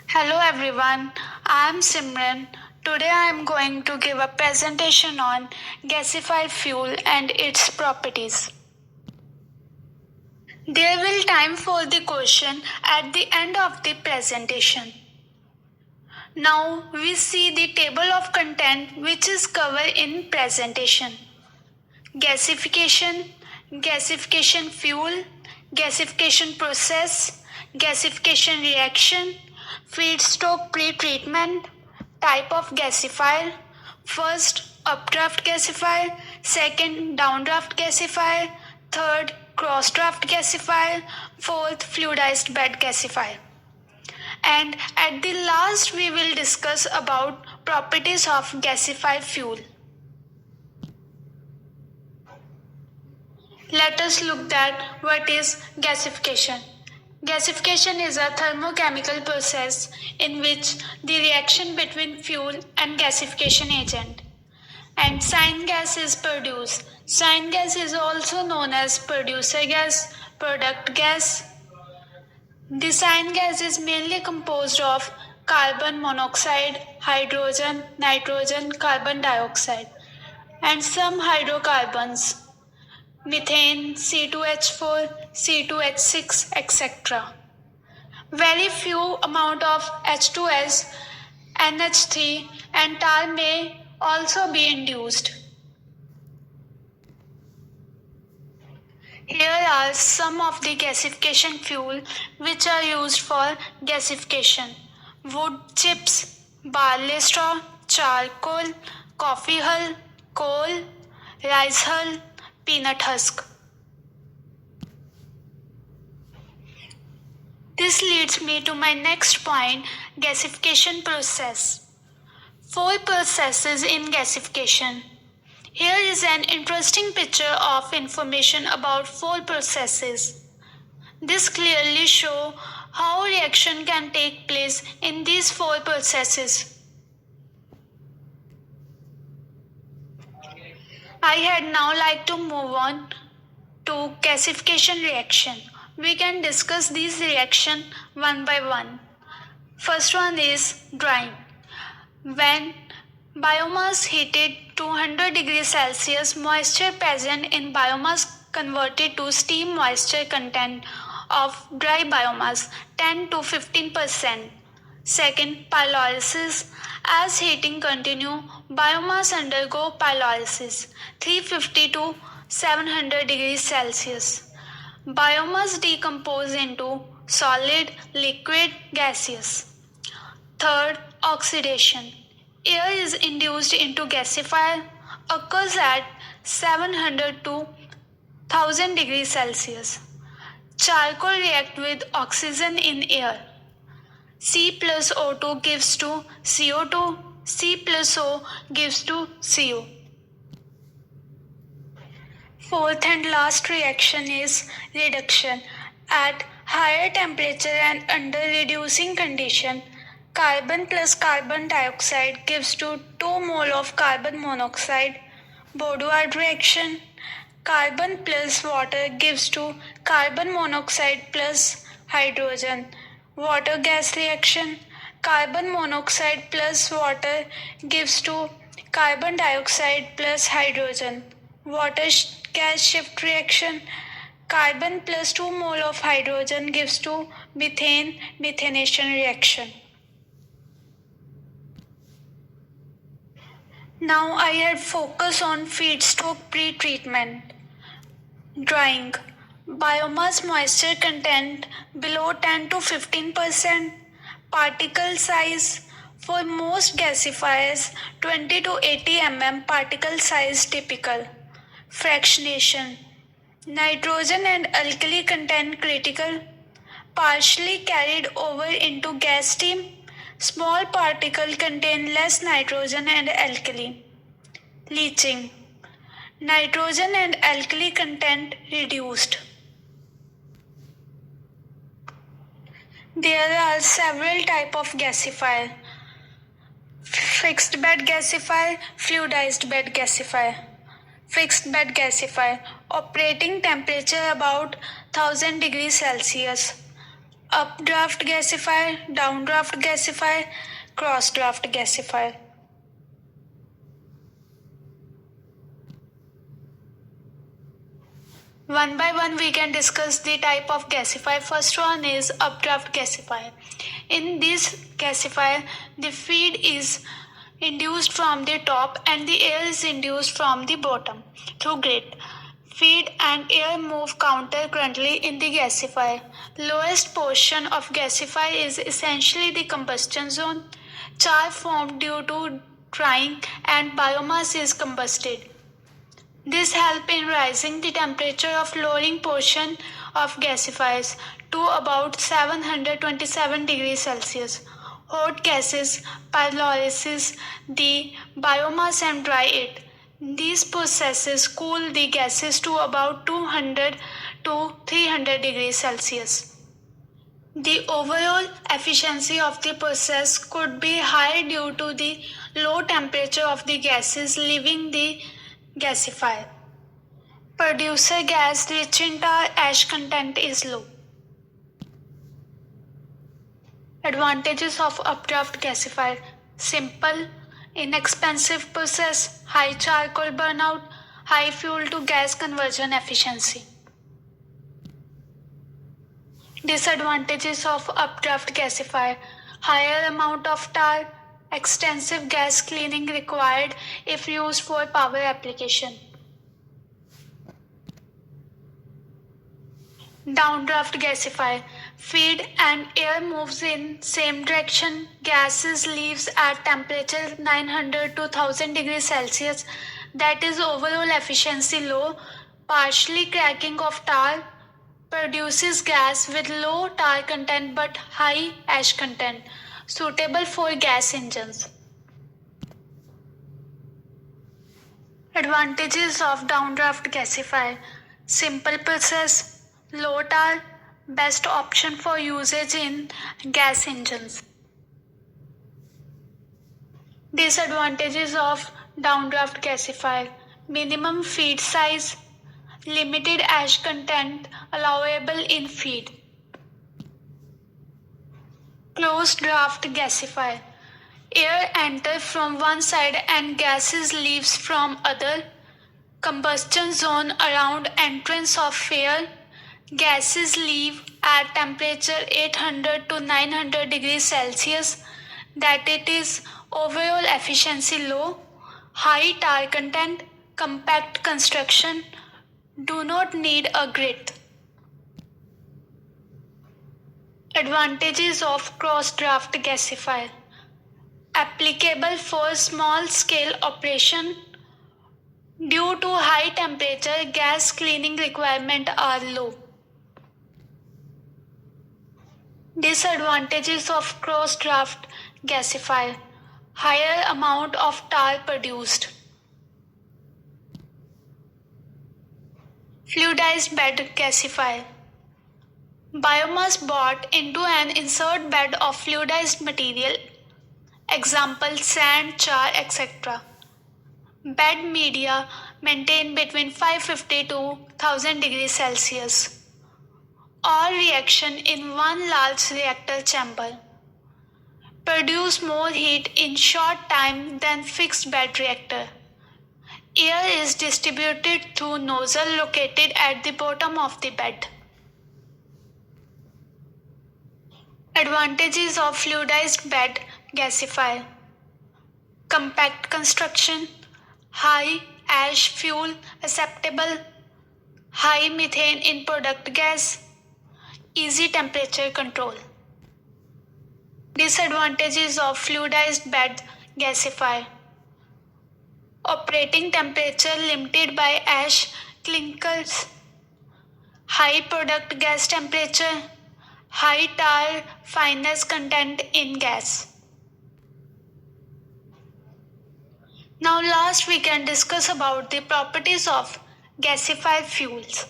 Hello everyone, I am Simran. Today I am going to give a presentation on gasified fuel and its properties. There will time for the question at the end of the presentation. Now we see the table of content which is covered in presentation. Gasification, gasification fuel, gasification process, gasification reaction, feedstock pretreatment, type of gasifier, first updraft gasifier, second downdraft gasifier, third crossdraft gasifier, fourth fluidized bed gasifier. And at the last we will discuss about properties of gasified fuel. Let us look at what is gasification. Gasification is a thermochemical process in which the reaction between fuel and gasification agent and syngas is produced. Syngas is also known as producer gas, product gas. The syngas is mainly composed of carbon monoxide, hydrogen, nitrogen, carbon dioxide, and some hydrocarbons methane, C2H4, C2H6, etc. Very few amount of H2S, NH3 and tar may also be induced. Here are some of the gasification fuel which are used for gasification. Wood chips, barley straw, charcoal, coffee hull, coal, rice hull, peanut husk. This leads me to my next point, gasification process. 4 processes in gasification. Here is an interesting picture of information about 4 processes. This clearly shows how reaction can take place in these 4 processes. I had now like to move on to gasification reaction. We can discuss these reactions one by one. First one is drying. When biomass heated to 100 degrees Celsius, moisture present in biomass converted to steam moisture content of dry biomass 10 to 15%. Second, pyrolysis. As heating continue, biomass undergo pyrolysis 350 to 700 degrees Celsius. Biomass decompose into solid, liquid, gaseous. Third, oxidation. Air is induced into gasifier, occurs at 700 to 1000 degrees Celsius. Charcoal react with oxygen in air. C plus O2 gives to CO2, C plus O gives to CO. Fourth and last reaction is reduction. At higher temperature and under reducing condition, carbon plus carbon dioxide gives to 2 mole of carbon monoxide. Baudouin reaction. Carbon plus water gives to carbon monoxide plus hydrogen. Water gas reaction. Carbon monoxide plus water gives to carbon dioxide plus hydrogen. Water gas shift reaction. Carbon plus 2 mole of hydrogen gives to methane methanation reaction. Now I had focus on feedstock pretreatment. Drying. Biomass moisture content below 10 to 15%. Particle size. For most gasifiers, 20 to 80 mm particle size typical. Fractionation. Nitrogen and alkali content critical. Partially carried over into gas stream. Small particle contain less nitrogen and alkali. Leaching. Nitrogen and alkali content reduced. There are several types of gasifier. Fixed bed gasifier, fluidized bed gasifier. Fixed bed gasifier, operating temperature about 1000 degrees Celsius. updraft gasifier, downdraft gasifier, crossdraft gasifier. One by one, we can discuss the type of gasifier. First one is updraft gasifier. In this gasifier, the feed is induced from the top and the air is induced from the bottom through grid. Feed and air move counter-currently in the gasifier. Lowest portion of gasifier is essentially the combustion zone. Char formed due to drying and biomass is combusted. This helps in raising the temperature of lowering portion of gasifiers to about 727 degrees Celsius. Hot gases pyrolysis the biomass and dry it. These processes cool the gases to about 200 to 300 degrees Celsius. The overall efficiency of the process could be high due to the low temperature of the gases leaving the gasifier. Producer gas rich in tar ash content is low. Advantages of updraft gasifier: simple, inexpensive process, high charcoal burnout, high fuel to gas conversion efficiency. Disadvantages of updraft gasifier: higher amount of tar, extensive gas cleaning required if used for power application. Downdraft gasifier: feed and air moves in same direction. Gases leaves at temperature 900 to 1000 degrees Celsius. That is overall efficiency low. Partially cracking of tar produces gas with low tar content but high ash content, suitable for gas engines. Advantages of downdraft gasifier: simple process, low tar, best option for usage in gas engines. Disadvantages of downdraft gasifier: minimum feed size, limited ash content allowable in feed. Closed draft gasifier: air enters from one side and gases leaves from other. Combustion zone around entrance of air. Gases leave at temperature 800 to 900 degrees Celsius. That it is overall efficiency low, high tar content, compact construction, do not need a grid. Advantages of cross draft gasifier: applicable for small scale operation. Due to high temperature, gas cleaning requirements are low. Disadvantages of cross draft gasifier: higher amount of tar produced. Fluidized bed gasifier: biomass brought into an insert bed of fluidized material, example sand, char, etc. Bed media maintained between 550 to 1000 degrees Celsius. Or reaction in one large reactor chamber. Produce more heat in short time than fixed bed reactor. Air is distributed through nozzle located at the bottom of the bed. Advantages of fluidized bed gasifier: compact construction, high ash fuel acceptable, high methane in product gas, easy temperature control. Disadvantages of fluidized bed gasifier: operating temperature limited by ash clinkers, high product gas temperature, high tar fineness content in gas. Now last we can discuss about the properties of gasifier fuels.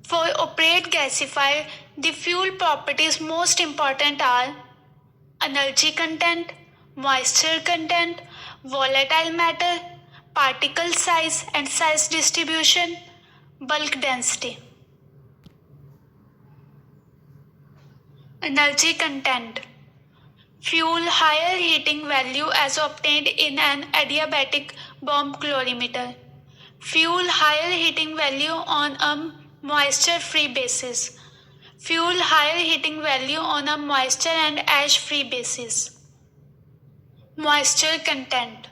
For operate gasifier, the fuel properties most important are energy content, moisture content, volatile matter, particle size and size distribution, bulk density. Energy content. Fuel higher heating value as obtained in an adiabatic bomb calorimeter. Fuel higher heating value on a moisture-free basis. Fuel higher heating value on a moisture and ash-free basis. Moisture content.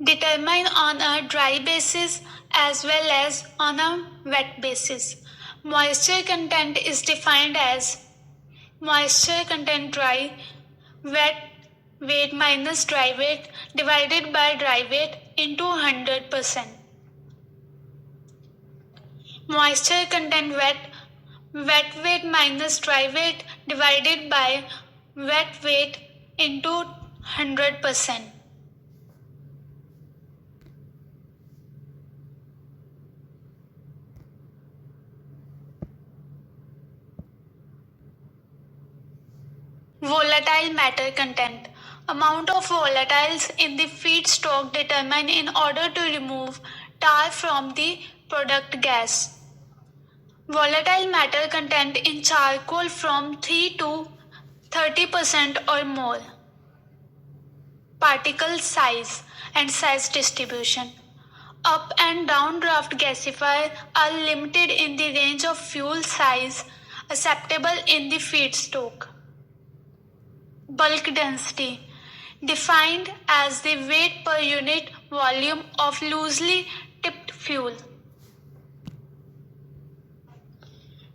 Determine on a dry basis as well as on a wet basis. Moisture content is defined as moisture content dry, wet weight minus dry weight divided by dry weight into 100%. Moisture content wet weight minus dry weight divided by wet weight into 100%. Volatile matter content. Amount of volatiles in the feedstock determined in order to remove tar from the product gas. Volatile matter content in charcoal from 3 to 30% or more. Particle size and size distribution. Up and down draft gasifier are limited in the range of fuel size acceptable in the feedstock. Bulk density, defined as the weight per unit volume of loosely tipped fuel.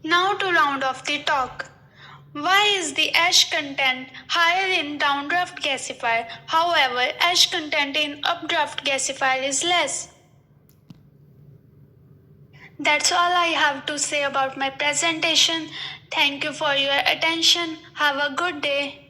Now to round off the talk. Why is the ash content higher in downdraft gasifier? However, ash content in updraft gasifier is less. That's all I have to say about my presentation. Thank you for your attention. Have a good day.